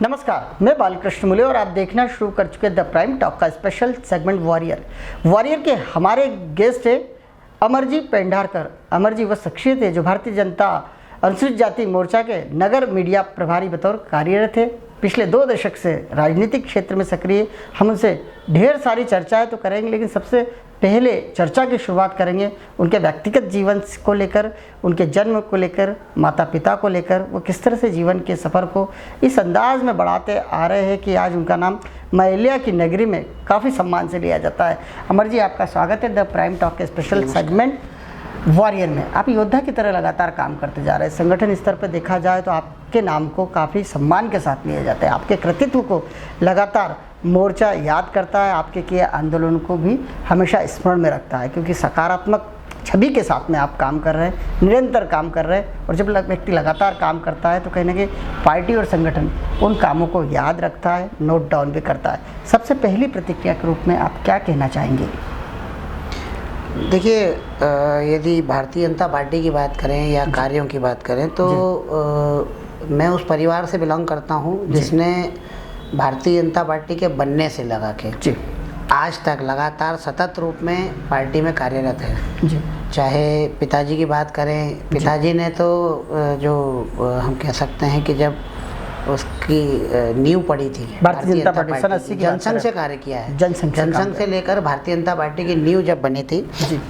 नमस्कार, मैं बालकृष्ण मुले और आप देखना शुरू कर चुके द प्राइम टॉक का स्पेशल सेगमेंट वॉरियर के हमारे गेस्ट है अमरजी पेंढारकर। अमरजी वह शख्सियत है जो भारतीय जनता अनुसूचित जाति मोर्चा के नगर मीडिया प्रभारी बतौर कार्यरत है। पिछले 2 दशक से राजनीतिक क्षेत्र में सक्रिय। हम उनसे ढेर सारी चर्चाएं तो करेंगे, लेकिन सबसे पहले चर्चा की शुरुआत करेंगे उनके व्यक्तिगत जीवन को लेकर, उनके जन्म को लेकर, माता पिता को लेकर, वो किस तरह से जीवन के सफ़र को इस अंदाज में बढ़ाते आ रहे हैं कि आज उनका नाम मैलिया की नगरी में काफ़ी सम्मान से लिया जाता है। अमर जी, आपका स्वागत है द प्राइम टॉक के स्पेशल सेगमेंट वॉरियर में। आप योद्धा की तरह लगातार काम करते जा रहे हैं। संगठन स्तर पर देखा जाए तो आपके नाम को काफ़ी सम्मान के साथ लिया जाता है। आपके कृतित्व को लगातार मोर्चा याद करता है, आपके किए आंदोलन को भी हमेशा स्मरण में रखता है, क्योंकि सकारात्मक छवि के साथ में आप काम कर रहे हैं, निरंतर काम कर रहे हैं। और जब व्यक्ति लगातार काम करता है तो कहीं ना कहीं पार्टी और संगठन उन कामों को याद रखता है, नोट डाउन भी करता है। सबसे पहली प्रतिक्रिया के रूप में आप क्या कहना चाहेंगे? देखिए, यदि भारतीय जनता पार्टी की बात करें या कार्यों की बात करें तो मैं उस परिवार से बिलोंग करता हूं जिसने भारतीय जनता पार्टी के बनने से लगा के आज तक लगातार सतत रूप में पार्टी में कार्यरत है। चाहे पिताजी की बात करें, पिताजी ने तो जो हम कह सकते हैं कि जब उसकी नींव पड़ी थी भारतीय जनता पार्टी, जनसंघ से कार्य किया है। जनसंघ से लेकर भारतीय जनता पार्टी की नींव जब बनी थी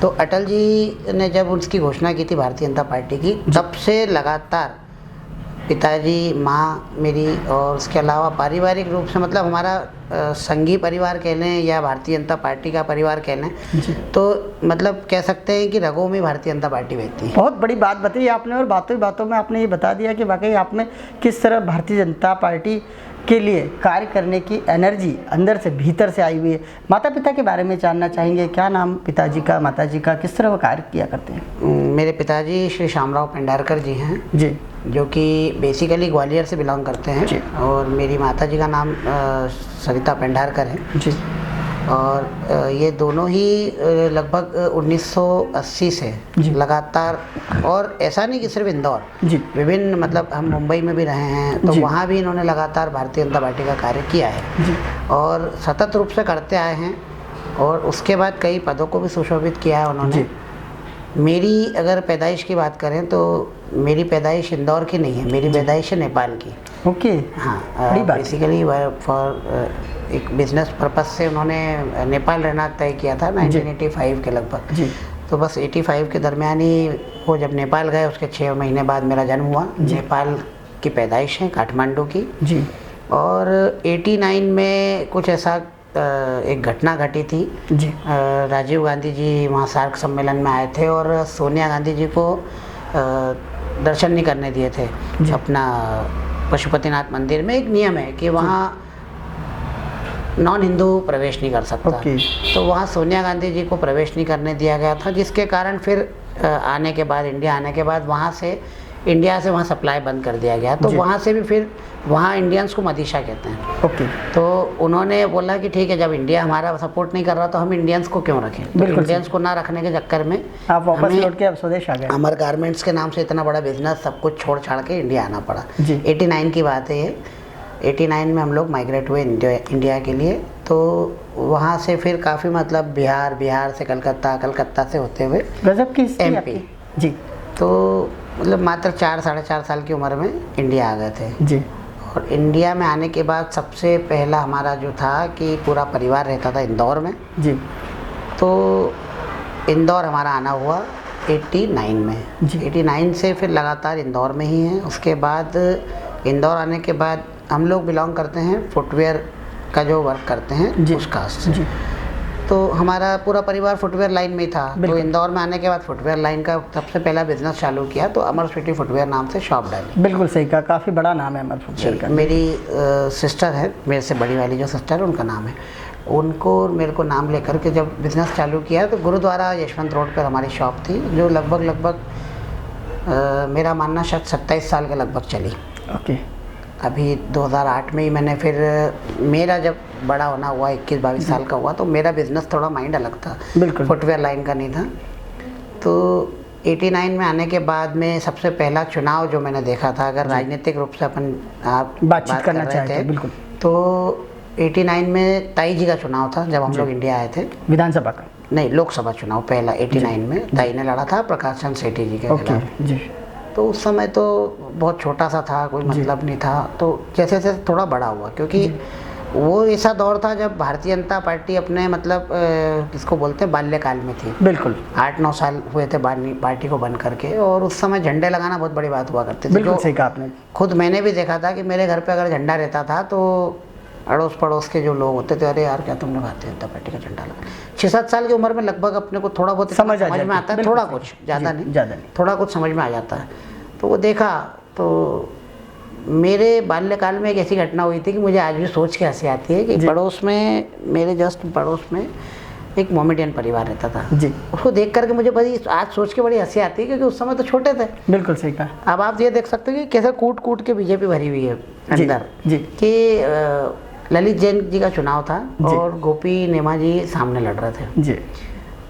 तो अटल जी ने जब उसकी घोषणा की थी भारतीय जनता पार्टी की, तब से लगातार पिताजी, माँ मेरी और उसके अलावा पारिवारिक रूप से, मतलब हमारा संघी परिवार कह लें या भारतीय जनता पार्टी का परिवार कह लें, तो मतलब कह सकते हैं कि रगों में भारतीय जनता पार्टी बहती है। बहुत बड़ी बात बताई आपने, और बातों बातों में आपने ये बता दिया कि वाकई आप में किस तरह भारतीय जनता पार्टी के लिए कार्य करने की एनर्जी अंदर से भीतर से आई हुई है। माता पिता के बारे में जानना चाहेंगे, क्या नाम पिताजी का, माताजी का, किस तरह वो कार्य किया करते हैं? मेरे पिताजी श्री श्यामराव पेंढारकर जी हैं जी, जो कि बेसिकली ग्वालियर से बिलोंग करते हैं, और मेरी माताजी का नाम सरिता पेंढारकर है जी। और ये दोनों ही लगभग 1980 से लगातार, और ऐसा नहीं कि सिर्फ इंदौर, विभिन्न, मतलब हम मुंबई में भी रहे हैं तो वहाँ भी इन्होंने लगातार भारतीय जनता पार्टी का कार्य किया है और सतत रूप से करते आए हैं। और उसके बाद कई पदों को भी सुशोभित किया है उन्होंने। मेरी अगर पैदाइश की बात करें तो मेरी पैदाइश इंदौर की नहीं है, मेरी पैदाइश है नेपाल की। ओके, हाँ, बेसिकली फॉर एक बिजनेस पर्पस से उन्होंने नेपाल रहना तय किया था 1985 के लगभग। तो बस 85 के दरमियान ही वो जब नेपाल गए, उसके 6 महीने बाद मेरा जन्म हुआ। नेपाल की पैदाइश है, काठमांडू की जी। और 89 में कुछ ऐसा एक घटना घटी थी जी। राजीव गांधी जी वहाँ सार्क सम्मेलन में आए थे और सोनिया गांधी जी को दर्शन नहीं करने दिए थे अपना पशुपतिनाथ मंदिर में। एक नियम है कि वहाँ नॉन हिंदू प्रवेश नहीं कर सकता। तो वहाँ सोनिया गांधी जी को प्रवेश नहीं करने दिया गया था, जिसके कारण फिर आने के बाद, इंडिया आने के बाद इंडिया से वहाँ सप्लाई बंद कर दिया गया। तो वहाँ से भी फिर वहाँ इंडियंस को मदीशा कहते हैं। तो उन्होंने बोला कि ठीक है, जब इंडिया हमारा सपोर्ट नहीं कर रहा तो हम इंडियंस को क्यों रखें। तो इंडियंस को ना रखने के चक्कर में आप वापस लौट के अब स्वदेश आ गए। अमर गारमेंट्स के नाम से इतना बड़ा बिजनेस, सब कुछ छोड़ छाड़ के इंडिया आना पड़ा। 89 की बात है ये। 89 में हम लोग माइग्रेट हुए इंडिया के लिए। तो वहाँ से फिर काफ़ी, मतलब बिहार से कलकत्ता, कलकत्ता से होते हुए गजब की MP जी। तो मतलब मात्र 4-4.5 साल की उम्र में इंडिया आ गए थे जी। और इंडिया में आने के बाद सबसे पहला हमारा जो था कि पूरा परिवार रहता था इंदौर में जी। तो इंदौर हमारा आना हुआ 89 में जी। 89 से फिर लगातार इंदौर में ही हैं। उसके बाद इंदौर आने के बाद हम लोग बिलोंग करते हैं फुटवेयर का जो वर्क करते हैं उस कास्ट से। तो हमारा पूरा परिवार फुटवेयर लाइन में ही था। तो इंदौर में आने के बाद फुटवेयर लाइन का सबसे पहला बिजनेस चालू किया, तो अमर स्वीटी फुटवेयर नाम से शॉप डाली। बिल्कुल सही कहा, काफ़ी बड़ा नाम है अमर फुटवेयर का। मेरी सिस्टर है, मेरे से बड़ी वाली जो सिस्टर है उनका नाम है, उनको मेरे को नाम लेकर के जब बिज़नेस चालू किया तो गुरुद्वारा यशवंत रोड पर हमारी शॉप थी, जो लगभग मेरा मानना शायद 27 साल के लगभग चली। ओके। अभी 2008 में ही मैंने फिर, मेरा जब बड़ा होना हुआ 21-22 साल का हुआ तो मेरा बिज़नेस थोड़ा माइंड अलग था, बिल्कुल फुटवेयर लाइन का नहीं था। तो 89 में आने के बाद में सबसे पहला चुनाव जो मैंने देखा था, अगर राजनीतिक रूप से अपन आप बातचीत बात करना कर रहे चाहते थे, हैं, बिल्कुल। तो 89 में ताई जी का चुनाव था जब हम लोग इंडिया आए थे। विधानसभा का नहीं, लोकसभा चुनाव पहला 89 में ताई ने लड़ा था प्रकाश चंद्र सेठी जी के खिलाफ। जी। तो उस समय तो बहुत छोटा सा था, कोई मतलब नहीं था। तो जैसे जैसे थोड़ा बड़ा हुआ, क्योंकि वो ऐसा दौर था जब भारतीय जनता पार्टी अपने मतलब किसको बोलते हैं बाल्यकाल में थी। बिल्कुल 8-9 साल हुए थे पार्टी को बंद करके, और उस समय झंडे लगाना बहुत बड़ी बात हुआ करती थी। बिल्कुल सही कहा आपने। खुद मैंने भी देखा था कि मेरे घर पे अगर झंडा रहता था तो अड़ोस पड़ोस के जो लोग होते थे, अरे यार क्या तुमने भारतीय जनता पार्टी का झंडा लगा। 6-7 साल की उम्र में लगभग अपने को थोड़ा बहुत समझ में आता है, थोड़ा कुछ, ज़्यादा नहीं, थोड़ा कुछ समझ में आ जाता है। तो वो देखा, तो मेरे बाल्यकाल में एक ऐसी घटना हुई थी कि मुझे आज भी सोच के हंसी आती है कि पड़ोस में, मेरे जस्ट पड़ोस में एक मोमेडियन परिवार रहता था जी। उसको देख करके मुझे बड़ी आज सोच के बड़ी हंसी आती है, क्योंकि उस समय तो छोटे थे। बिल्कुल सही कहा। अब आप ये देख सकते हो कि कैसे कूट कूट के बीजेपी भरी हुई है अंदर जी। कि ललित जैन जी का चुनाव था और गोपी नेमा जी सामने लड़ रहे थे जी।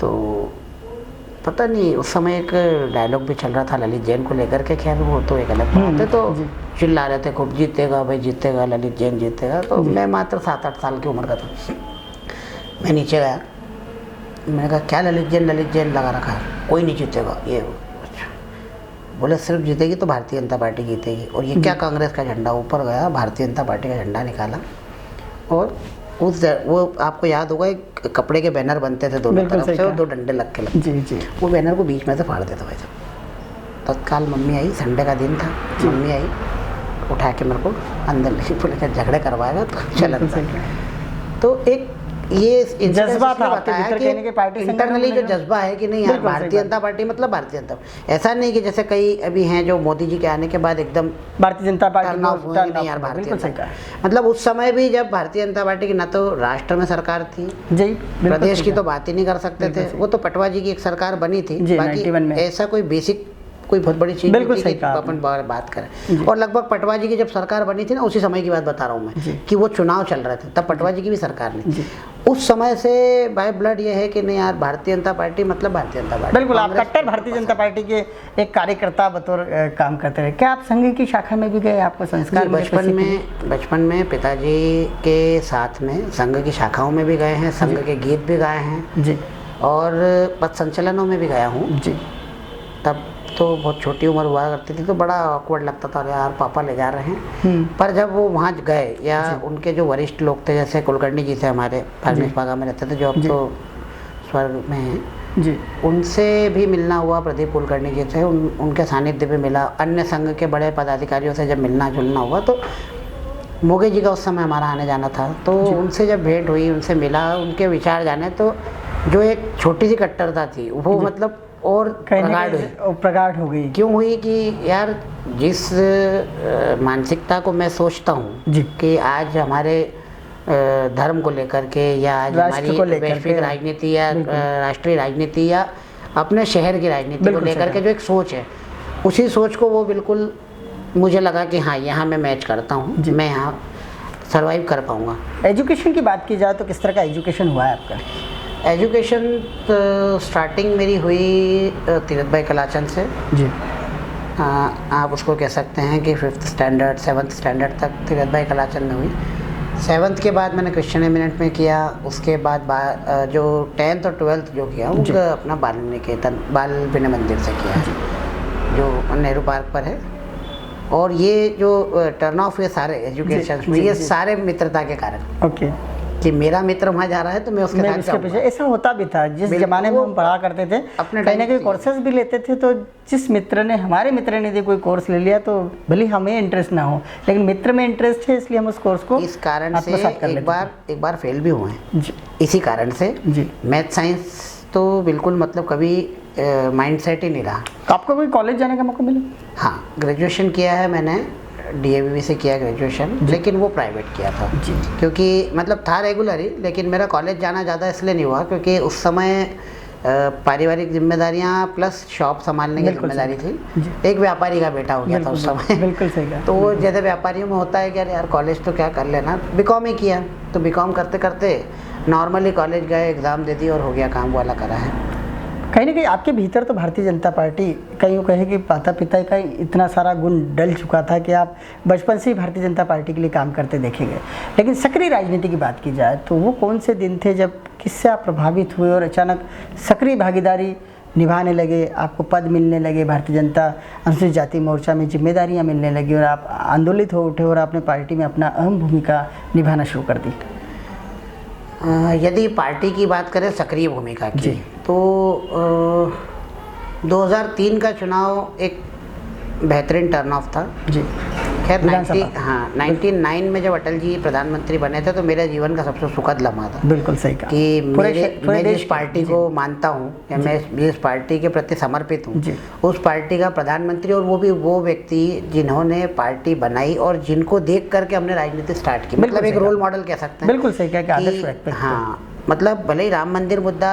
तो पता नहीं उस समय एक डायलॉग भी चल रहा था ललित जैन को लेकर के, खैर वो तो एक अलग बात है। तो चिल्ला रहे थे खूब, जीतेगा भाई जीतेगा, ललित जैन जीतेगा। तो मैं मात्र 7-8 साल की उम्र का था। मैं नीचे गया, मैंने कहा क्या ललित जैन लगा रखा है, कोई नहीं जीतेगा ये। अच्छा, बोले सिर्फ जीतेगी तो भारतीय जनता पार्टी जीतेगी। और ये क्या कांग्रेस का झंडा, ऊपर गया भारतीय जनता पार्टी का झंडा निकाला, और वो आपको याद होगा एक कपड़े के बैनर बनते थे दोनों तरफ से, और 2 डंडे लग के लगते जी। वो बैनर को बीच में से फाड़ देता भाई साहब। तत्काल मम्मी आई, संडे का दिन था, मम्मी आई उठा के मेरे को अंदर लेके, बोले झगड़े करवाएगा तो चल। तो एक ये जज्बा था बताया कि इंटरनली जो जज्बा है कि नहीं यार भारतीय जनता पार्टी मतलब भारतीय जनता, ऐसा नहीं कि जैसे कई अभी हैं जो मोदी जी के आने के बाद एकदम भारतीय जनता पार्टी नहीं यार भारतीय मतलब उस समय भी जब भारतीय जनता पार्टी की ना तो राष्ट्र में सरकार थी जी, प्रदेश की तो बात ही नहीं कर सकते थे। वो तो पटवा जी की एक सरकार बनी थी, बाकी ऐसा कोई बेसिक कोई बहुत बड़ी चीज़ बिल्कुल सही कहा अपन बात करें। और लगभग पटवा जी की जब सरकार बनी थी ना, उसी समय की बात बता रहा हूँ मैं कि वो चुनाव चल रहे थे, तब पटवा जी की भी सरकार नहीं। उस समय से बाय ब्लड ये है कि नहीं यार भारतीय जनता पार्टी मतलब भारतीय जनता पार्टी। बिल्कुल, आप कट्टर भारतीय जनता पार्टी के एक कार्यकर्ता बतौर काम करते रहे। क्या आप संघ की शाखा में भी गए, आपको संस्कार बचपन में पिताजी के साथ में संघ की शाखाओं में भी गए हैं, संघ के गीत भी गाए हैं जी, और पथ संचलनों में भी गया हूँ जी। तब तो बहुत छोटी उम्र हुआ करती थी, तो बड़ा ऑकवर्ड लगता था, यार पापा ले जा रहे हैं। पर जब वो वहाँ गए, या उनके जो वरिष्ठ लोग थे जैसे कुलकर्णी जी थे हमारे, फार्मेस बागा में रहते थे जो अब तो स्वर्ग में हैं जी, उनसे भी मिलना हुआ। प्रदीप कुलकर्णी जी थे, उनके सानिध्य भी मिला। अन्य संघ के बड़े पदाधिकारियों से जब मिलना जुलना हुआ, तो मोगे जी का उस समय हमारा आने जाना था, तो उनसे जब भेंट हुई, उनसे मिला, उनके विचार जाने, तो जो एक छोटी सी कट्टरता थी वो मतलब और प्रगाढ़ हो गई। क्यों हुई कि यार जिस मानसिकता को मैं सोचता हूँ कि आज हमारे धर्म को लेकर के, या आज हमारी वैश्विक राजनीति या राष्ट्रीय राजनीति या अपने शहर की राजनीति को लेकर के जो एक सोच है, उसी सोच को वो बिल्कुल मुझे लगा कि हाँ यहाँ मैं मैच करता हूँ, मैं यहाँ सर्वाइव कर पाऊँगा। एजुकेशन की बात की जाए तो किस तरह का एजुकेशन हुआ है आपका? एजुकेशन स्टार्टिंग मेरी हुई तीरथ भाई कलाचंद से जी। आप उसको कह सकते हैं कि 5th स्टैंडर्ड 7th स्टैंडर्ड तक तीरथ भाई कलाचंद में हुई। 7th के बाद मैंने क्रिश्चियन एमिनेंट में किया। उसके बाद जो 10th और 12th जो किया वो अपना बाल निकेतन बाल विनय मंदिर से किया, जो नेहरू पार्क पर है। और ये जो टर्न ऑफ हुए सारे एजुकेशन में, ये सारे मित्रता के कारण। ओके, कि मेरा मित्र वहाँ जा रहा है तो मैं उसके साथ पीछे। ऐसा होता भी था जिस जमाने में हम पढ़ा करते थे, अपने कहीं ना कहीं कोर्सेज भी लेते थे, तो जिस मित्र ने हमारे मित्र ने यदि कोई कोर्स ले लिया तो भले हमें इंटरेस्ट ना हो, लेकिन मित्र में इंटरेस्ट है इसलिए हम उस कोर्स को इस कारण से एक बार फेल भी हुए हैं इसी कारण से जी। मैथ साइंस तो बिल्कुल मतलब कभी माइंड सेट ही नहीं रहा। आपको कोई कॉलेज जाने का मौका मिला? हाँ, ग्रेजुएशन किया है मैंने, DAVV से किया ग्रेजुएशन, लेकिन वो प्राइवेट किया था जी। क्योंकि मतलब था रेगुलर ही, लेकिन मेरा कॉलेज जाना ज़्यादा इसलिए नहीं हुआ क्योंकि उस समय पारिवारिक जिम्मेदारियाँ प्लस शॉप संभालने की जिम्मेदारी थी। एक व्यापारी का बेटा हो गया था उस समय। बिल्कुल सही कहा। तो वो जैसे व्यापारियों में होता है कि यार कॉलेज तो क्या कर लेना, बीकॉम ही किया। तो बीकॉम करते करते नॉर्मली कॉलेज गए, एग्ज़ाम दे दी और हो गया काम, वाला करा है। कहीं ना कहीं आपके भीतर तो भारतीय जनता पार्टी कहीं कहे कि माता पिता का इतना सारा गुण डल चुका था कि आप बचपन से ही भारतीय जनता पार्टी के लिए काम करते देखे गए। लेकिन सक्रिय राजनीति की बात की जाए तो वो कौन से दिन थे जब किससे आप प्रभावित हुए और अचानक सक्रिय भागीदारी निभाने लगे, आपको पद मिलने लगे, भारतीय जनता अनुसूचित जाति मोर्चा में जिम्मेदारियां मिलने लगी और आप आंदोलित हो उठे और आपने पार्टी में अपना अहम भूमिका निभाना शुरू कर दी? यदि पार्टी की बात करें सक्रिय भूमिका की तो 2003 का चुनाव एक बेहतरीन टर्न ऑफ था जी। खैर 99 में जब अटल जी प्रधानमंत्री बने थे तो मेरे जीवन का सबसे सुखद लम्हा था। बिल्कुल सही कहा कि मैं देश जिस पार्टी को मानता हूँ या मैं जिस पार्टी के प्रति समर्पित हूँ उस पार्टी का प्रधानमंत्री, और वो भी वो व्यक्ति जिन्होंने पार्टी बनाई और जिनको देख करके हमने राजनीति स्टार्ट की, मतलब एक रोल मॉडल कह सकते हैं। बिल्कुल सही कहा। हाँ, मतलब भले ही राम मंदिर मुद्दा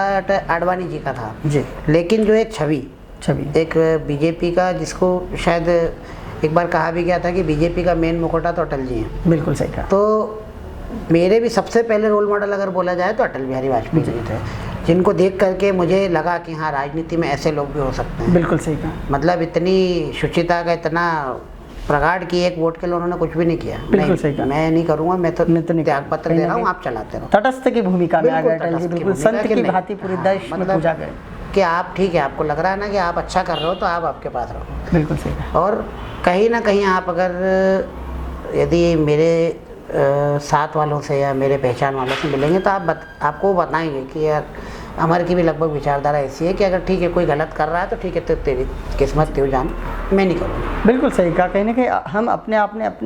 आडवाणी जी का था जी, लेकिन जो एक छवि एक बीजेपी का, जिसको शायद एक बार कहा भी गया था कि बीजेपी का मेन मुखौटा तो अटल जी हैं। बिल्कुल सही कहा। तो मेरे भी सबसे पहले रोल मॉडल अगर बोला जाए तो अटल बिहारी वाजपेयी जी थे, जिनको देख करके मुझे लगा कि हाँ, राजनीति में ऐसे लोग भी हो सकते हैं। बिल्कुल सही कहा। मतलब इतनी शुचिता का इतना प्रगाढ़ की एक वोट के लिए उन्होंने कुछ भी नहीं किया। बिल्कुल सही कहा। मैं नहीं करूँगा, मैं तो त्याग पत्र दे रहा हूँ, आप चलाते रहो। तटस्थ की भूमिका में आ गए अटल जी, बिल्कुल संत की भांति पूरे देश में पूजा गए कि आप ठीक है, आपको लग रहा है ना कि आप अच्छा कर रहे हो तो आप आपके पास रहो। बिल्कुल सही कहा। और कहीं ना कहीं आप अगर यदि मेरे साथ वालों से या मेरे पहचान वालों से मिलेंगे तो आपको बताएंगे कि यार हमारे की भी लगभग विचारधारा ऐसी है कि अगर ठीक है कोई गलत कर रहा है तो ठीक है, तो तेरी किस्मत त्यों जान, मैं नहीं करूँगा। बिल्कुल सही कहा। कहीं ना कहीं हम अपने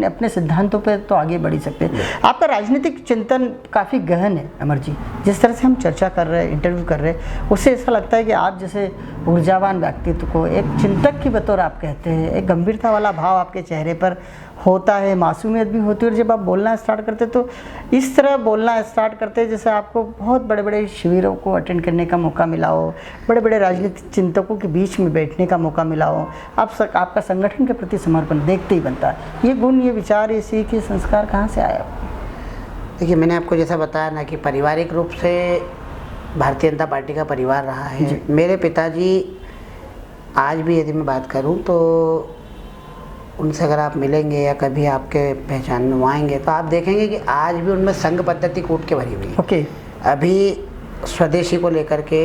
अपने सिद्धांतों पे तो आगे बढ़ ही सकते हैं। आपका राजनीतिक चिंतन काफ़ी गहन है अमर जी। जिस तरह से हम चर्चा कर रहे हैं, इंटरव्यू कर रहे हैं, उससे ऐसा लगता है कि आप जैसे ऊर्जावान व्यक्तित्व को एक चिंतक की बतौर आप कहते हैं, एक गंभीरता वाला भाव आपके चेहरे पर होता है, मासूमियत भी होती है, और जब आप बोलना स्टार्ट करते तो इस तरह बोलना स्टार्ट करते जैसे आपको बहुत बड़े बड़े शिविरों को अटेंड करने का मौका मिला हो, बड़े बड़े राजनीतिक चिंतकों के बीच में बैठने का मौका मिला हो। आपका संगठन के प्रति समर्पण देखते ही बनता है। ये गुण, ये विचार, ये सीख, ये संस्कार कहाँ से आया? देखिए, मैंने आपको जैसा बताया ना कि पारिवारिक रूप से भारतीय जनता पार्टी का परिवार रहा है। मेरे पिताजी आज भी यदि मैं बात करूं तो उनसे अगर आप मिलेंगे या कभी आपके पहचान में आएंगे तो आप देखेंगे कि आज भी उनमें संघ पद्धति कूट के भरी हुई है। ओके। अभी स्वदेशी को लेकर के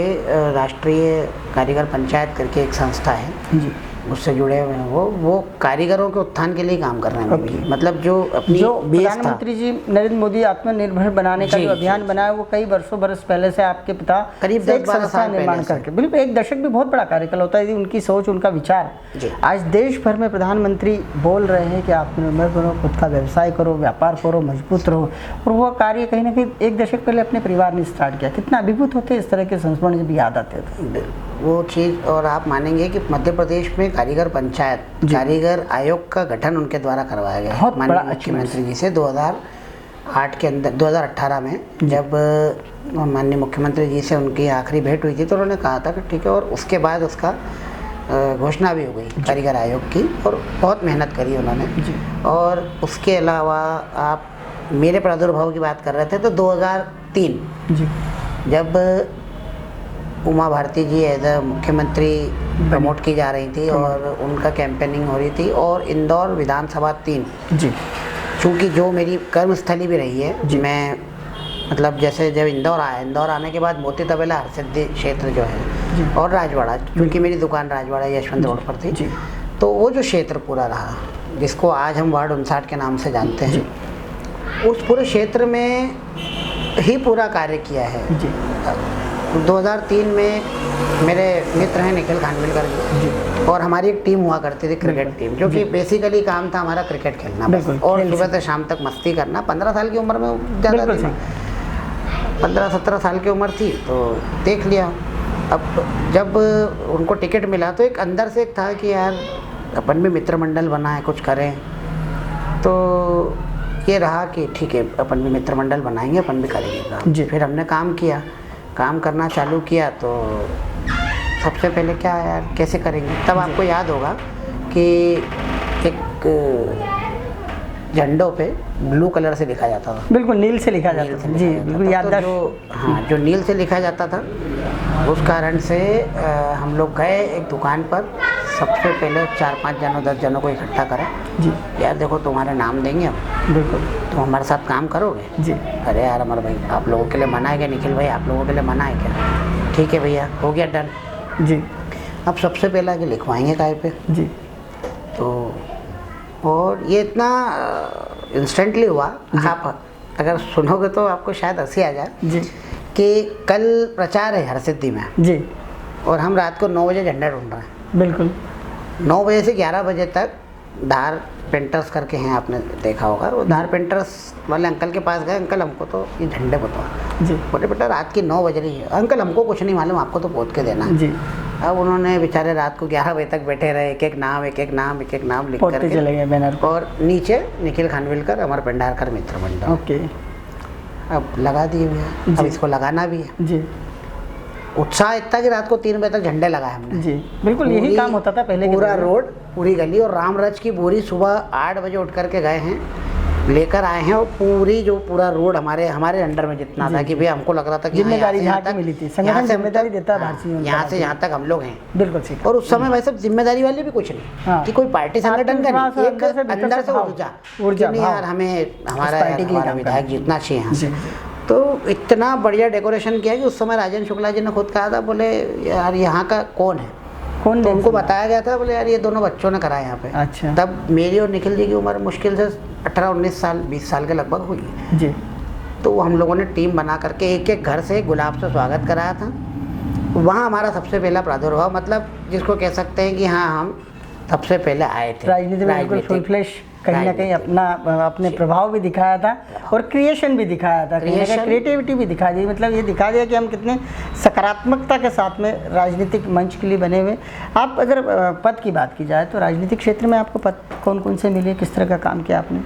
राष्ट्रीय कारीगर पंचायत करके एक संस्था है जी, उससे जुड़े हुए हैं। वो कारीगरों के उत्थान के लिए काम कर रहे हैं। मतलब जो प्रधानमंत्री जी नरेंद्र मोदी आत्मनिर्भर बनाने का जो अभियान बनाया, वो कई बरस पहले से आपके पिता करीब 10-12 साल निर्माण करके, बिल्कुल एक दशक भी बहुत बड़ा कार्यकाल होता है। उनकी सोच, उनका विचार आज देश भर में प्रधानमंत्री बोल रहे हैं कि आत्मनिर्भर बनो, खुद का व्यवसाय करो, व्यापार करो, मजबूत रहो, और वो कार्य कहीं ना कहीं एक दशक पहले अपने परिवार ने स्टार्ट किया। कितना अभिभूत होते इस तरह के संस्मरण जब याद आते थे वो चीज़। और आप मानेंगे कि मध्य प्रदेश में कारीगर पंचायत, कारीगर आयोग का गठन उनके द्वारा करवाया गया माननीय मुख्यमंत्री जी से 2008 के अंदर, 2018 में जब माननीय मुख्यमंत्री जी से उनकी आखिरी भेंट हुई थी तो उन्होंने कहा था कि ठीक है, और उसके बाद उसका घोषणा भी हो गई कारीगर आयोग की, और बहुत मेहनत करी उन्होंने। और उसके अलावा आप मेरे प्रादुर्भाव की बात कर रहे थे तो 2003 जब उमा भारती जी एज अ मुख्यमंत्री प्रमोट की जा रही थी और उनका कैंपेनिंग हो रही थी, और इंदौर विधानसभा 3 जी, चूँकि जो मेरी कर्मस्थली भी रही है जी, मैं मतलब जैसे जब इंदौर आया, इंदौर आने के बाद मोती तबेला हरसिद्धि क्षेत्र जो है और राजवाड़ा, क्योंकि मेरी दुकान राजवाड़ा यशवंत रोड पर थी, तो वो जो क्षेत्र पूरा रहा जिसको आज हम वार्ड 59 के नाम से जानते हैं, उस पूरे क्षेत्र में ही पूरा कार्य किया है जी। 2003 में मेरे मित्र हैं निखिल खानविलकर जी, और हमारी एक टीम हुआ करती थी, क्रिकेट टीम, जो कि बेसिकली काम था हमारा क्रिकेट खेलना और सुबह से शाम तक मस्ती करना। 15 साल की उम्र में, ज़्यादा 15-17 साल की उम्र थी, तो देख लिया। अब जब उनको टिकट मिला तो एक अंदर से एक था कि यार अपन भी मित्र मंडल बना है, कुछ करें। तो ये रहा कि ठीक है, अपन भी मित्र मंडल बनाएंगे, अपन भी करेंगे। फिर हमने काम करना चालू किया। तो सबसे पहले क्या यार कैसे करेंगे, तब आपको याद होगा कि एक झंडों पे ब्लू कलर से लिखा जाता था। बिल्कुल नील से लिखा जाता था जी, बिल्कुल तो याददाश्त। जो नील से लिखा जाता था उस कारण से हम लोग गए एक दुकान पर, सबसे पहले 4-5 जनों 10 जनों को इकट्ठा करा जी। यार देखो तुम्हारे नाम देंगे हम, बिल्कुल। तुम हमारे साथ काम करोगे? जी। अरे यार अमर भाई आप लोगों के लिए मना है क्या? निखिल भाई आप लोगों के लिए मना है क्या? ठीक है भैया, हो गया डन। जी। अब सबसे पहले आगे लिखवाएंगे काय पे? जी। तो और ये इतना इंस्टेंटली हुआ, आप अगर सुनोगे तो आपको शायद हंसी आ जाए जी। कि कल प्रचार है हरसिद्धि में जी। और हम रात को 9 बजे झंडा ढूंढ रहे हैं। बिल्कुल। 9 बजे से 11 बजे तक धार पेंटर्स करके हैं, आपने देखा होगा। वो धार पेंटर्स वाले अंकल के पास गए, अंकल हमको तो ये झंडे बताओ। जी। बोले बेटा रात की 9 बज रही है। अंकल हमको कुछ नहीं मालूम, आपको तो पोत के देना है। जी। अब उन्होंने बेचारे रात को 11 बजे तक बैठे रहे, एक एक नाम लिख पोतते करके चले गए बैनर पर। और नीचे निखिल खानविलकर अमर पेंडारकर मित्र मंडल। ओके। अब लगा दिए भैया, अब इसको लगाना भी है। जी। उत्साह इतना कि रात को 3 बजे तक झंडे लगाए हमने। जी बिल्कुल, यही काम होता था पहले के पूरा दौर में। रोड, पूरी गली और रामरज की बोरी सुबह 8 बजे उठ करके गए हैं, लेकर आए हैं। और पूरी जो पूरा रोड हमारे अंडर में जितना था कि भैया हमको लग रहा था कि जिम्मेदारी जहाँ की मिली थी, संगठन जिम्मेदारी देता है भारतीय। यहाँ से यहाँ तक हम लोग हैं। बिल्कुल ठीक। और उस समय भाई सब जिम्मेदारी वाली भी कुछ नहीं, हाँ। कि कोई पार्टी संगठन का नहीं, एक अंदर से अंदर से ऊर्जा नहीं यार, हमें हमारा विधायक जीतना चाहिए यहाँ से। तो इतना बढ़िया डेकोरेशन किया कि उस समय राजेंद्र शुक्ला जी ने खुद कहा था, बोले यार यहाँ का कौन है? कौन? तो उनको बताया गया था, बोले यार ये दोनों बच्चों ने करा है यहाँ पे। अच्छा। तब मेरी और निखिल जी की उम्र मुश्किल से 18-19 साल 20 साल के लगभग हुई है। जी। तो हम लोगों ने टीम बना करके एक एक घर से गुलाब से स्वागत कराया था। वहाँ हमारा सबसे पहला प्रादुर्भाव, मतलब जिसको कह सकते हैं कि हाँ हम सबसे पहले आए थे। राजनीति में बिल्कुल फुल फ्लैश कहीं ना कहीं अपने प्रभाव भी दिखाया था और क्रिएशन भी दिखाया था, कहीं ना कहीं क्रिएटिविटी भी दिखा दी। मतलब ये दिखा दिया कि हम कितने सकारात्मकता के साथ में राजनीतिक मंच के लिए बने हुए। आप अगर पद की बात की जाए तो राजनीतिक क्षेत्र में आपको पद कौन कौन से मिले, किस तरह का काम किया आपने?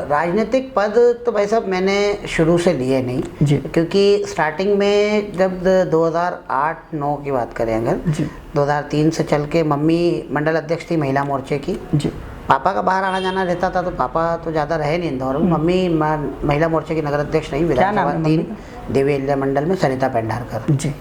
राजनीतिक पद तो भाई साहब मैंने शुरू से लिए नहीं जी। क्योंकि स्टार्टिंग में जब 2008-9 की बात करें अगर, 2003 से चल के मम्मी मंडल अध्यक्ष थी महिला मोर्चे की जी। पापा का बाहर आना जाना रहता था, तो पापा तो ज़्यादा रहे नहीं इंदौर में। मम्मी महिला मोर्चे की नगर अध्यक्ष नहीं, विधानसभा 3 देवी अहिल्या मंडल में सरिता पेंडारकर जी,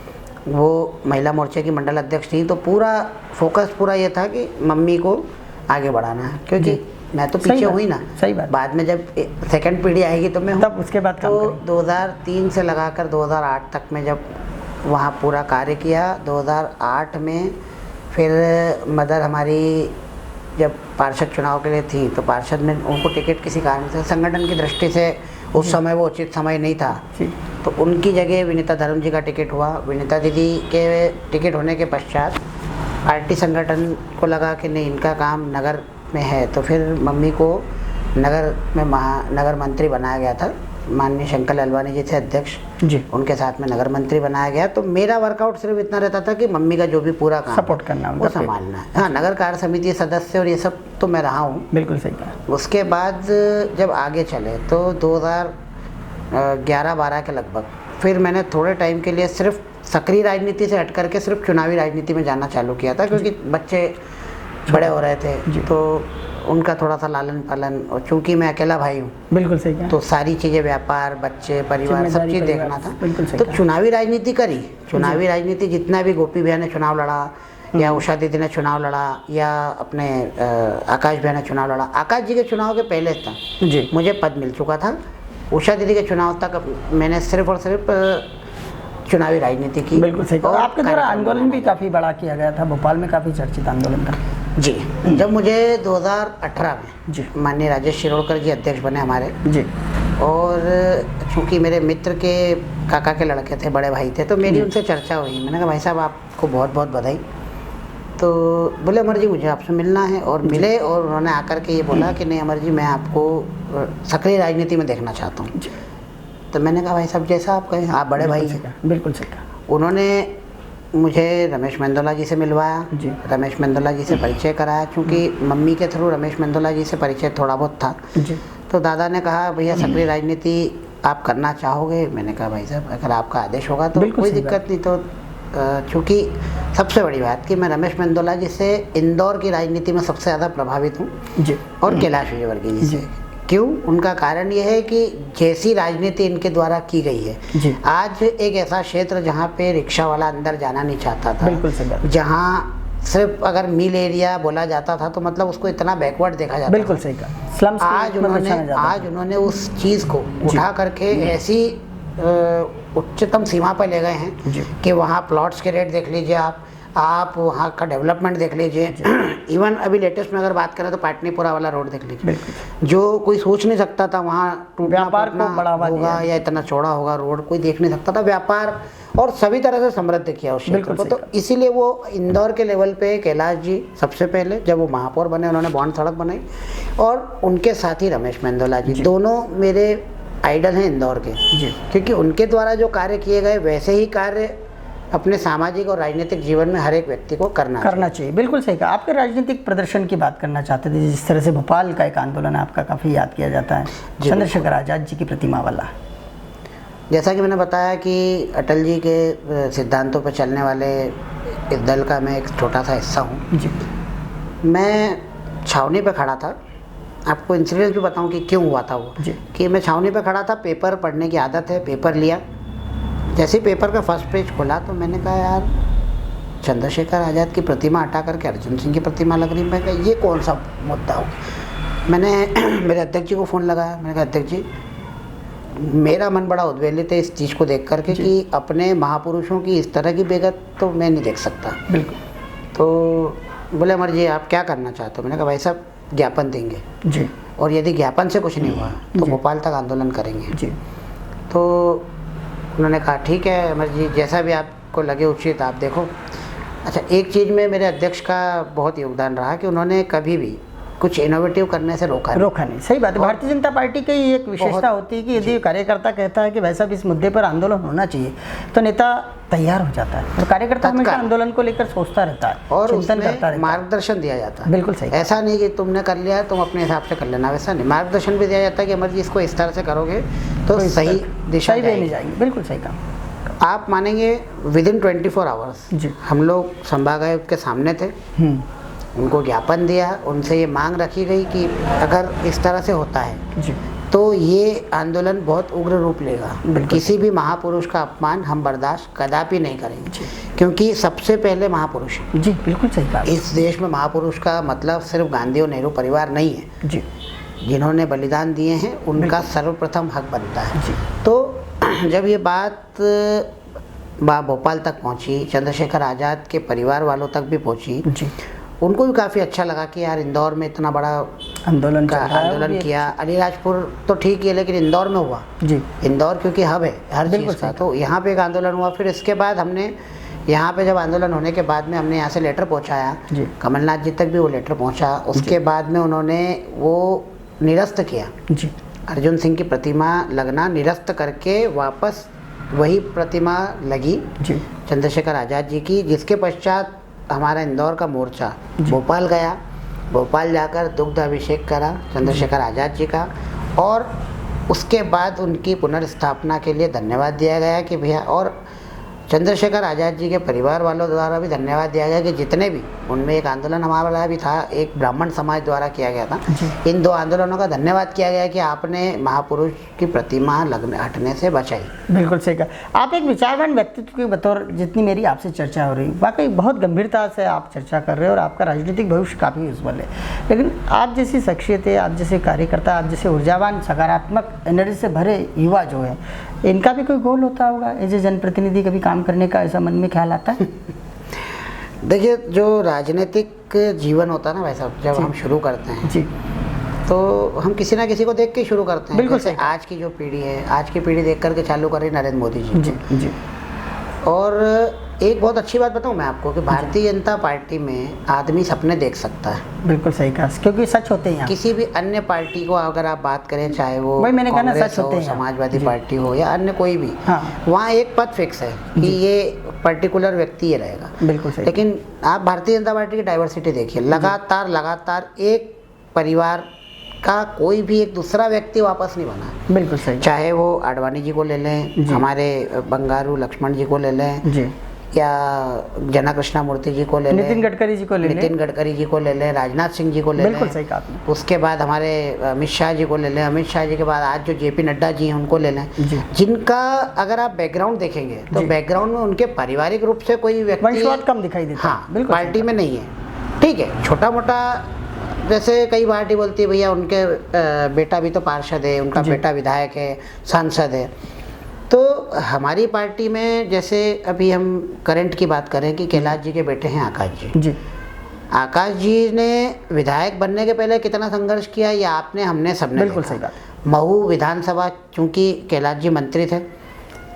वो महिला मोर्चे की मंडल अध्यक्ष थी। तो पूरा फोकस पूरा ये था कि मम्मी को आगे बढ़ाना है, क्योंकि मैं तो पीछे हुई ना। सही बात। बाद में जब सेकंड पीढ़ी आएगी तो मैं हूँ, तब उसके बाद तो 2003 से लगाकर 2008 तक में जब वहाँ पूरा कार्य किया। 2008 में फिर मदर हमारी जब पार्षद चुनाव के लिए थी, तो पार्षद में उनको टिकट किसी कारण से संगठन की दृष्टि से उस समय वो उचित समय नहीं था, तो उनकी जगह विनीता धर्म जी का टिकट हुआ। विनीता दीदी के टिकट होने के पश्चात पार्टी संगठन को लगा कि नहीं इनका काम नगर में है, तो फिर मम्मी को नगर में नगर मंत्री बनाया गया था। माननीय शंकर ललवानी जी थे अध्यक्ष जी, उनके साथ में नगर मंत्री बनाया गया। तो मेरा वर्कआउट सिर्फ इतना रहता था कि मम्मी का जो भी पूरा काम सपोर्ट करना, वो संभालना है। हाँ, नगर कार्य समिति सदस्य और ये सब तो मैं रहा हूँ। बिल्कुल सही कहा। उसके बाद जब आगे चले तो 2011-12 के लगभग फिर मैंने थोड़े टाइम के लिए सिर्फ सक्रिय राजनीति से हट करके सिर्फ चुनावी राजनीति में जाना चालू किया था, क्योंकि बच्चे बड़े हो रहे थे, तो उनका थोड़ा सा लालन पालन, और चूंकि मैं अकेला भाई हूँ, बिल्कुल सही कहा, तो सारी चीज़ें, व्यापार, बच्चे, परिवार, सब चीज़ देखना था। तो चुनावी राजनीति करी। चुनावी राजनीति जितना भी गोपी भैया ने चुनाव लड़ा, या उषा दीदी ने चुनाव लड़ा, या अपने आकाश भैया ने चुनाव लड़ा। आकाश जी के चुनाव के पहले तक जी मुझे पद मिल चुका था। उषा दीदी के चुनाव तक मैंने सिर्फ और सिर्फ चुनावी राजनीति की। बिल्कुल सही। और आपके द्वारा आंदोलन भी काफ़ी बड़ा किया गया था, भोपाल में काफ़ी चर्चित आंदोलन था जी। जब मुझे 2018 में जी माननीय राजेश शिरोडकर जी अध्यक्ष बने हमारे जी, और चूँकि मेरे मित्र के काका के लड़के थे, बड़े भाई थे, तो मेरी उनसे चर्चा हुई। मैंने कहा भाई साहब आपको बहुत बहुत बधाई। तो बोले अमर जी मुझे आपसे मिलना है, और मिले, और उन्होंने आकर के ये बोला कि नहीं अमर जी मैं आपको सक्रिय राजनीति में देखना चाहता हूँ। तो मैंने कहा भाई साहब जैसा आप कहें, आप बड़े भाई हैं। बिल्कुल सही कहा। उन्होंने मुझे रमेश मेंदोला जी से मिलवाया जी, रमेश मेंदोला जी से परिचय कराया, क्योंकि मम्मी के थ्रू रमेश मेंदोला जी से परिचय थोड़ा बहुत था जी। तो दादा ने कहा भैया सक्रिय राजनीति आप करना चाहोगे? मैंने कहा भाई साहब अगर आपका आदेश होगा तो कोई दिक्कत नहीं। तो चूँकि सबसे बड़ी बात कि मैं रमेश मेंदोला जी से इंदौर की राजनीति में सबसे ज़्यादा प्रभावित हूँ जी। और कैलाश विजयवर्गीय जी से। क्यों? उनका कारण ये है कि जैसी राजनीति इनके द्वारा की गई है जी। आज एक ऐसा क्षेत्र जहाँ पे रिक्शा वाला अंदर जाना नहीं चाहता था, बिल्कुल सही बात। जहाँ सिर्फ अगर मिल एरिया बोला जाता था तो मतलब उसको इतना बैकवर्ड देखा जाता बिल्कुल था। सही कहा। स्लम्स आज उन्होंने उस चीज़ को उठा करके ऐसी उच्चतम सीमा पर ले गए हैं कि वहाँ प्लॉट्स के रेट देख लीजिए, आप वहाँ का डेवलपमेंट देख लीजिए। इवन अभी लेटेस्ट में अगर बात करें तो पाटनीपुरा वाला रोड देख लीजिए, जो कोई सोच नहीं सकता था वहाँ व्यापार को बढ़ावा होगा या इतना चौड़ा होगा रोड, कोई देख नहीं सकता था। व्यापार और सभी तरह से समृद्ध किया उस क्षेत्र को। तो इसीलिए वो इंदौर के लेवल पे कैलाश जी सबसे पहले जब वो महापौर बने उन्होंने बॉन्ड सड़क बनाई, और उनके साथ ही रमेश मेंदोला जी दोनों मेरे आइडल हैं इंदौर के, क्योंकि उनके द्वारा जो कार्य किए गए वैसे ही कार्य अपने सामाजिक और राजनीतिक जीवन में हर एक व्यक्ति को करना चाहिए। बिल्कुल सही कहा। आपके राजनीतिक प्रदर्शन की बात करना चाहते थे, जिस तरह से भोपाल का एक आंदोलन आपका काफ़ी याद किया जाता है, चंद्रशेखर आज़ाद जी की प्रतिमा वाला। जैसा कि मैंने बताया कि अटल जी के सिद्धांतों पर चलने वाले इस दल का मैं एक छोटा सा हिस्सा हूँ जी। मैं छावनी पे खड़ा था। आपको इंसिडेंस भी बताऊँ कि क्यों हुआ था वो जी। कि मैं छावनी पे खड़ा था, पेपर पढ़ने की आदत है, पेपर लिया। जैसे ही पेपर का फर्स्ट पेज खोला तो मैंने कहा यार चंद्रशेखर आज़ाद की प्रतिमा हटा करके अर्जुन सिंह की प्रतिमा लग रही। मैं कहा ये कौन सा मुद्दा हो। मैंने मेरे अध्यक्ष जी को फ़ोन लगाया। मैंने कहा अध्यक्ष जी मेरा मन बड़ा उद्वेलित है इस चीज़ को देख करके कि अपने महापुरुषों की इस तरह की बेगत तो मैं नहीं देख सकता। बिल्कुल। तो बोले अमर जी आप क्या करना चाहते हो। मैंने कहा भाई साहब ज्ञापन देंगे जी, और यदि ज्ञापन से कुछ नहीं हुआ तो भोपाल तक आंदोलन करेंगे जी। तो उन्होंने कहा ठीक है अमर जी जैसा भी आपको लगे उचित आप देखो। अच्छा, एक चीज़ में मेरे अध्यक्ष का बहुत योगदान रहा कि उन्होंने कभी भी कुछ इनोवेटिव करने से रोका नहीं। सही बात है। भारतीय जनता पार्टी की एक विशेषता होती है कि यदि कार्यकर्ता कहता है कि भाई साहब इस मुद्दे पर आंदोलन होना चाहिए तो नेता तैयार हो जाता है, और कार्यकर्ता हमेशा आंदोलन को लेकर सोचता रहता है और चिंतन करता रहता है, मार्गदर्शन दिया जाता है। बिल्कुल सही। ऐसा नहीं कि तुमने कर लिया तुम अपने हिसाब से कर लेना, वैसा नहीं। मार्गदर्शन भी दिया जाता है कि अमर जी इसको इस तरह से करोगे तो सही दिशा में जाएगी। बिल्कुल सही कहा। आप मानेंगे विदिन 24 आवर्स हम लोग संभागायुक्त के सामने थे, उनको ज्ञापन दिया, उनसे ये मांग रखी गई कि अगर इस तरह से होता है जी। तो ये आंदोलन बहुत उग्र रूप लेगा। किसी भी महापुरुष का अपमान हम बर्दाश्त कदापि नहीं करेंगे, क्योंकि सबसे पहले महापुरुष जी। बिल्कुल सही बात। इस देश में महापुरुष का मतलब सिर्फ गांधी और नेहरू परिवार नहीं है जी। जिन्होंने बलिदान दिए हैं उनका सर्वप्रथम हक बनता है जी। तो जब ये बात भोपाल तक पहुंची, चंद्रशेखर आज़ाद के परिवार वालों तक भी पहुंची जी। उनको भी काफ़ी अच्छा लगा कि यार इंदौर में इतना बड़ा आंदोलन किया। अलीराजपुर तो ठीक है लेकिन इंदौर में हुआ जी। इंदौर क्योंकि हब है हर चीज़ का, तो यहाँ पे एक आंदोलन हुआ। फिर इसके बाद हमने यहाँ पे जब आंदोलन होने के बाद में हमने यहाँ से लेटर पहुँचाया, कमलनाथ जी तक भी वो लेटर पहुँचा। उसके बाद में उन्होंने वो निरस्त किया जी। अर्जुन सिंह की प्रतिमा लगना निरस्त करके वापस वही प्रतिमा लगी जी चंद्रशेखर आज़ाद जी की, जिसके पश्चात हमारा इंदौर का मोर्चा भोपाल गया। भोपाल जाकर दुग्ध अभिषेक करा चंद्रशेखर आज़ाद जी का, और उसके बाद उनकी पुनर्स्थापना के लिए धन्यवाद दिया गया कि भैया, और चंद्रशेखर आज़ाद जी के परिवार वालों द्वारा भी धन्यवाद दिया गया कि जितने भी उनमें एक आंदोलन हमारा भी था, एक ब्राह्मण समाज द्वारा किया गया था। इन दो आंदोलनों का धन्यवाद किया गया कि आपने महापुरुष की प्रतिमा लगने हटने से बचाई। बिल्कुल सही कहा। आप एक विचारवान व्यक्तित्व के बतौर जितनी मेरी आपसे चर्चा हो रही, वाकई बहुत गंभीरता से आप चर्चा कर रहे हो और आपका राजनीतिक भविष्य काफ़ी उज्ज्वल है। लेकिन आप जैसी शख्सियत है, आप जैसे कार्यकर्ता, आप जैसे ऊर्जावान सकारात्मक एनर्जी से भरे युवा जो है, इनका भी कोई गोल होता होगा एज ए जनप्रतिनिधि, कभी काम करने का ऐसा मन में ख्याल आता है? देखिए, जो राजनीतिक जीवन होता है ना वैसा, जब हम शुरू करते हैं जी, तो हम किसी ना किसी को देख के शुरू करते हैं। बिल्कुल सही। आज की जो पीढ़ी है, आज की पीढ़ी देख करके चालू कर रही नरेंद्र मोदी जी जी जी। और एक बहुत अच्छी बात बताऊं मैं आपको कि भारतीय जनता पार्टी में आदमी सपने देख सकता है। बिल्कुल सही कहा, क्योंकि सच होते हैं। किसी भी अन्य पार्टी को अगर आप बात करें, चाहे वो मैंने कहा ना, सच होते हैं, समाजवादी पार्टी हो या अन्य कोई भी, वहाँ एक पद फिक्स है कि ये पर्टिकुलर व्यक्ति ये रहेगा। बिल्कुल सही। लेकिन आप भारतीय जनता पार्टी की डाइवर्सिटी देखिए, लगातार एक परिवार का कोई भी एक दूसरा व्यक्ति वापस नहीं बना। बिल्कुल सही। चाहे वो आडवाणी जी को ले लें, हमारे बंगारू लक्ष्मण जी को ले लें, या जना कृष्णा मूर्ति जी को ले लें, नितिन गडकरी जी को ले लें, नितिन गडकरी जी को ले लें, राजनाथ सिंह जी को ले लें, बिल्कुल सही कहा आपने। उसके बाद हमारे अमित शाह जी को ले लें, अमित शाह जी के बाद आज जो जेपी नड्डा जी हैं उनको ले लें, जिनका अगर आप बैकग्राउंड देखेंगे तो बैकग्राउंड में उनके पारिवारिक रूप से कोई व्यक्ति वंशवाद कम दिखाई देता है। हाँ, बिल्कुल पार्टी में नहीं है। ठीक है, छोटा मोटा जैसे कई पार्टी बोलती है भैया उनके बेटा भी तो पार्षद है, उनका बेटा विधायक है, सांसद है। तो हमारी पार्टी में जैसे अभी हम करंट की बात करें कि कैलाश जी के बेटे हैं आकाश जी। आकाश जी ने विधायक बनने के पहले कितना संघर्ष किया ये आपने हमने सबने बिल्कुल सही बात। महू विधानसभा, चूंकि कैलाश जी मंत्री थे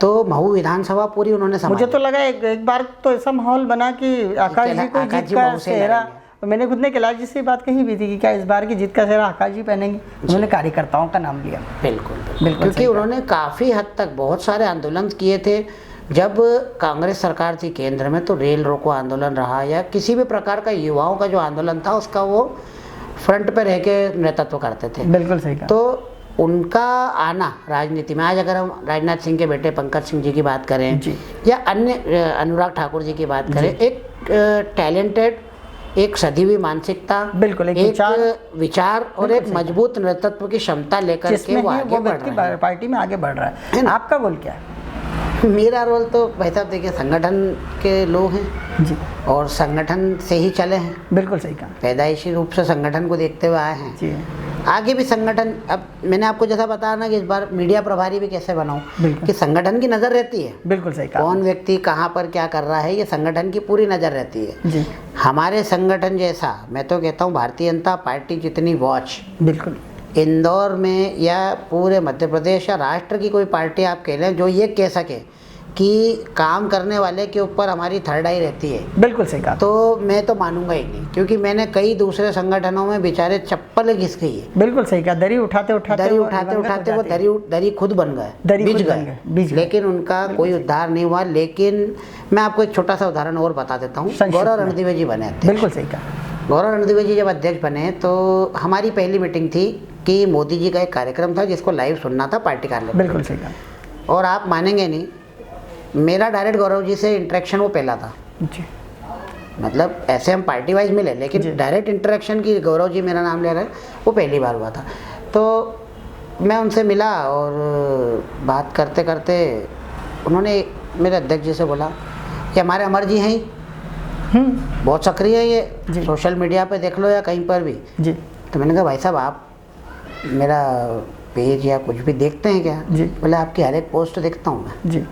तो महू विधानसभा पूरी उन्होंने संभाली। मुझे तो लगा एक बार तो ऐसा माहौल बना कि आकाश जी को जीत का सेहरा, मैंने खुद ने कैलाश जी से बात कही भी थी कि क्या इस बार की जीत का सेहरा आकाश जी पहनेंगे। उन्होंने कार्यकर्ताओं का नाम लिया। बिल्कुल क्योंकि उन्होंने काफ़ी हद तक बहुत सारे आंदोलन किए थे। जब कांग्रेस सरकार थी केंद्र में तो रेल रोको आंदोलन रहा या किसी भी प्रकार का युवाओं का जो आंदोलन था उसका वो फ्रंट पे रह के नेतृत्व करते थे। बिल्कुल सही कहा। तो उनका आना राजनीति में, आज अगर हम राजनाथ सिंह के बेटे पंकज सिंह जी की बात करें या अन्य अनुराग ठाकुर जी की बात करें, एक टैलेंटेड, एक सदी हुई मानसिकता, बिल्कुल एक विचार और एक मजबूत नेतृत्व की क्षमता लेकर के वो आगे बढ़ रहा है, पार्टी में आगे बढ़ रहा है। आपका रोल क्या है? मेरा रोल तो भाई साहब देखिए, संगठन के लोग हैं जी और संगठन से ही चले हैं। बिल्कुल सही कहा। पैदाइशी रूप से संगठन को देखते हुए आए हैं जी। आगे भी संगठन, अब मैंने आपको जैसा बताया ना कि इस बार मीडिया प्रभारी भी कैसे बनाऊं कि संगठन की नज़र रहती है। बिल्कुल सही कहा। कौन व्यक्ति कहाँ पर क्या कर रहा है ये संगठन की पूरी नज़र रहती है जी। हमारे संगठन जैसा, मैं तो कहता हूँ भारतीय जनता पार्टी जितनी वॉच बिल्कुल इंदौर में या पूरे मध्य प्रदेश या राष्ट्र की कोई पार्टी आप कह लें जो ये कह सके कि काम करने वाले के ऊपर हमारी थर्ड आई रहती है, बिल्कुल सही कहा, तो मैं तो मानूंगा ही नहीं। क्योंकि मैंने कई दूसरे संगठनों में बेचारे चप्पल घिस गई है। बिल्कुल सही कहा। दरी उठाते उठाते वो दरी खुद बन गए, बिछ गए, लेकिन उनका कोई उद्धार नहीं हुआ। लेकिन मैं आपको एक छोटा सा उदाहरण और बता देता हूँ। गौरव रणदिवे जी बने थे। बिल्कुल सही कहा। गौरव रणदिवे जी जब अध्यक्ष बने तो हमारी पहली मीटिंग थी कि मोदी जी का एक कार्यक्रम था जिसको लाइव सुनना था पार्टी कार्यालय। बिल्कुल सही कहा। और आप मानेंगे नहीं, मेरा डायरेक्ट गौरव जी से इंटरेक्शन वो पहला था जी। मतलब ऐसे हम पार्टी वाइज मिले, लेकिन डायरेक्ट इंटरेक्शन की गौरव जी मेरा नाम ले रहे हैं वो पहली बार हुआ था। तो मैं उनसे मिला और बात करते करते उन्होंने मेरे अध्यक्ष जी से बोला कि हमारे अमर जी हैं ही, बहुत सक्रिय है ये, सोशल मीडिया पे देख लो या कहीं पर भी जी। तो मैंने कहा भाई साहब आप मेरा पेज या कुछ भी देखते हैं क्या? जी। बोले आपकी हर एक पोस्ट देखता हूँ मैं जी,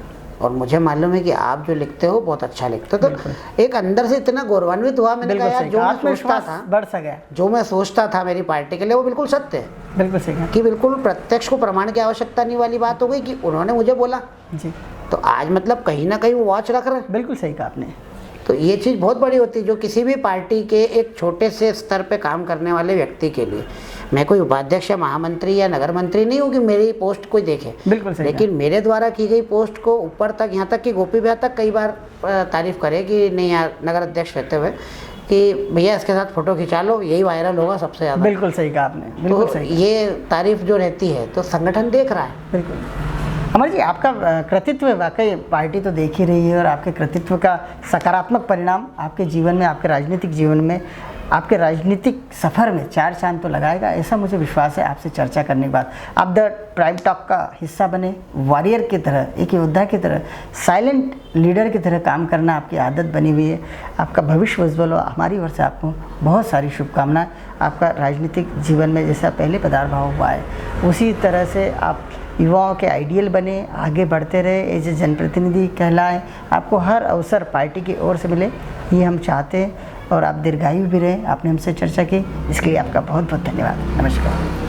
और मुझे मालूम है कि आप जो लिखते हो बहुत अच्छा लिखते हो। तो एक अंदर से इतना गौरवान्वित हुआ, मैंने कहा यार जो मैं सोचता था बढ़ सका, जो मैं सोचता था मेरी पार्टी के लिए वो बिल्कुल सत्य है। बिल्कुल सही कि बिल्कुल प्रत्यक्ष को प्रमाण की आवश्यकता नहीं वाली बात हो गई कि उन्होंने मुझे बोला जी। तो आज मतलब कहीं ना कहीं वो वॉच रख रहे हैं। बिल्कुल सही कहा आपने। तो ये चीज़ बहुत बड़ी होती है जो किसी भी पार्टी के एक छोटे से स्तर पे काम करने वाले व्यक्ति के लिए। मैं कोई उपाध्यक्ष या महामंत्री या नगर मंत्री नहीं हूँ कि मेरी पोस्ट कोई देखे। बिल्कुल सही। लेकिन मेरे द्वारा की गई पोस्ट को ऊपर तक, यहाँ तक कि गोपी भैया तक कई बार तारीफ करे कि नहीं यार, नगर अध्यक्ष रहते हुए कि भैया इसके साथ फोटो खिंचा लो, यही वायरल होगा सबसे ज़्यादा। बिल्कुल सही कहा आपने। बिल्कुल तो सही। ये तारीफ जो रहती है तो संगठन देख रहा है। बिल्कुल। अमर जी, आपका कृतित्व वाकई पार्टी तो देख ही रही है और आपके कृतित्व का सकारात्मक परिणाम आपके जीवन में, आपके राजनीतिक जीवन में, आपके राजनीतिक सफ़र में 4 चांद तो लगाएगा, ऐसा मुझे विश्वास है। आपसे चर्चा करने के बाद आप द प्राइम टॉक का हिस्सा बने, वॉरियर की तरह, एक योद्धा की तरह, साइलेंट लीडर की तरह काम करना आपकी आदत बनी हुई है। आपका भविष्य उज्ज्वल हो। हमारी ओर से आपको बहुत सारी शुभकामनाएं। आपका राजनीतिक जीवन में जैसा पहले पदार्भाव हुआ है उसी तरह से आप युवाओं के आइडियल बने, आगे बढ़ते रहे, एज ए जनप्रतिनिधि कहलाएं, आपको हर अवसर पार्टी की ओर से मिले, ये हम चाहते हैं। और आप दीर्घायु भी रहें। आपने हमसे चर्चा की, इसके लिए आपका बहुत बहुत धन्यवाद। नमस्कार।